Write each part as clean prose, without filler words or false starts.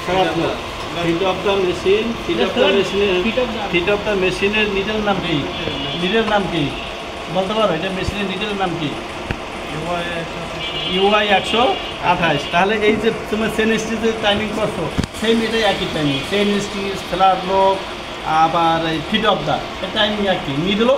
খারাপ না। Fit of the machine, fit of the মেশিনের নিডেল নাম কি? নিডেল নাম কি বলতে পারো? এটা মেশিনের নিডেল নাম কি? UI 128। তাহলে এই যে তুমি চেন স্টিচে টাইমিং করছো, সেম এটাই একই টাইমিং। চেন স্টিচ, ফ্লার লক, আবার এই ফিট অফ দ্য টাইমিং একই, নিডেলও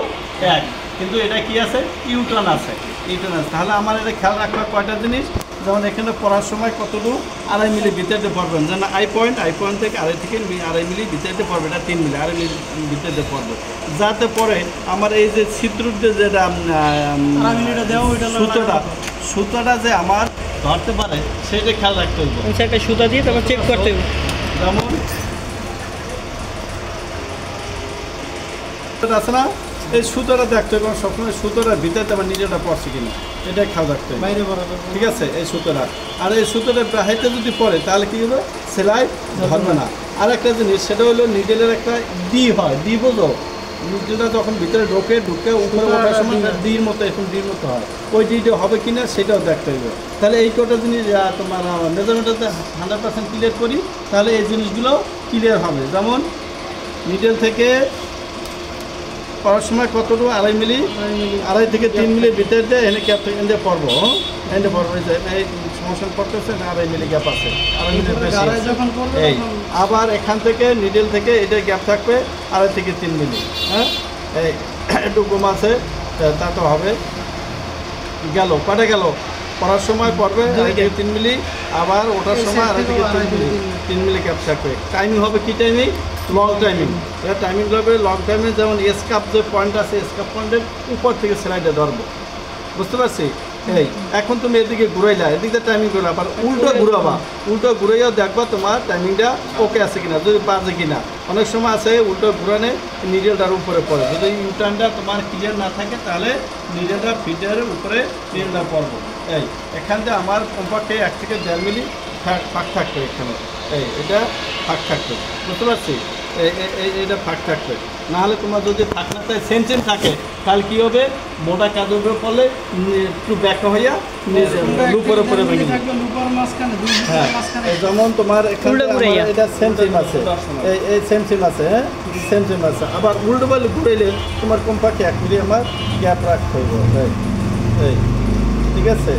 এক, কিন্তু এটা কি আছে? ইউটার্ন আছে, ইউটার্ন আছে। তাহলে আমার এটা খেয়াল রাখবা কয়টা জিনিস, যেমন এখানে পড়ার সময় কতটুকু 2.5 মিলি ভিতরে পড়বেন, যেন আই পয়েন্ট থেকে 2.5 মিলি ভিতরে পড়বে, এটা 3 মিলি 2.5 মিলি ভিতরে পড়বে, যাতে পরে আমার এই যে ছিদ্রতে যেটা সুতোটা যে আমার ধরতে পারে সেটা খেয়াল রাখতে হবে। একটা সুতা দিয়ে তারপর চেক করতে হবে। যেমন আছে না, এই সুতোটা দেখতে হবে সবসময়, সুতোটার ভিতরে আমার নিজেটা পড়ছে কিনা এটা খেয়াল রাখতে হবে, বাইরে পড়া ঠিক আছে। এই সুতোটা, আর এই সুতোটা হাইতে যদি পড়ে তাহলে কী হবে? সেলাই ধরবে না। আর একটা জিনিস, সেটা হলো নিডেলের একটা ডি হয়, ডি বোঝো? নিডেলটা যখন ভিতরে ঢুকে উপরে ওঠার সময় ডির মতো, এখন ডির মতো হয়, ওই ডিটা হবে কিনা সেটাও দেখতে হবে। তাহলে এই কটা জিনিস তোমার মেজারমেন্টটা 100% ক্লিয়ার করি, তাহলে এই জিনিসগুলো ক্লিয়ার হবে। যেমন নিডেল থেকে পড়ার সময় কতটুকু 2.5 মিলি, 2.5 থেকে 3 মিলি ভিতরে দিয়ে এনে গ্যাপ থেকে এনে পড়বো, এনে পড়বো। এই সমস্যা পড়তেছে না, 2.5 মিলি গ্যাপ আছে, 2.5 মিলির বেশি। এই আবার এখান থেকে নিডেল থেকে এটা গ্যাপ থাকবে 2.5 থেকে 3 মিলি। হ্যাঁ, এই একটু কম আছে, তা তো হবে। গেল কটা গেল? পড়ার সময় পড়বে 2.5 থেকে 3 মিলি, আবার ওঠার সময় 2.5 থেকে 3 মিলি গ্যাপ থাকবে। টাইমিং হবে কি টাইমিং? Long timing. এটা টাইমিং হবে লং টাইমে, যেমন এসকাপ যে পয়েন্ট আছে, এসকাপ পয়েন্টের উপর থেকে সেলাইটা ধরবো, বুঝতে পারছি? এই এখন তুমি এদিকে ঘুরাইলা, এদিকে টাইমিং করলে আবার উল্টো ঘুরাবা, উল্টো ঘুরাইয়াও দেখবা তোমার টাইমিংটা ওকে আছে কিনা, যদি বাজে কিনা। অনেক সময় আছে উল্টো ঘুরানে নিডেলটার উপরে পড়ে, যদি ইউটার্নটা তোমার ক্লিয়ার না থাকে তাহলে নিডেলটা ফিটের উপরে নিডেলটা পড়বো। এই এখান থেকে আমার কমপক্ষে 1 থেকে 1.5 মিলি ফাঁক থাকবে এখানে, এটা ফাঁক থাকবে, বুঝতে পারছি? এটা ফাঁক থাকবে, নাহলে তোমার যদি ফাঁক না থাকে, সেম থাকে, তাহলে কী হবে? মোটা কাজের উপরে পড়লে একটু ব্যাকা হইয়া লুপের উপরে ভেঙে যাবে। হ্যাঁ, যেমন তোমার এখানে এটা সেম আছে, এই সেম আছে, হ্যাঁ সেম আছে। আবার উল্টো বলে ঘুরাইলে তোমার কমপক্ষে 1 মিলি আমার গ্যাপ রাখতে হবে। এই ঠিক আছে।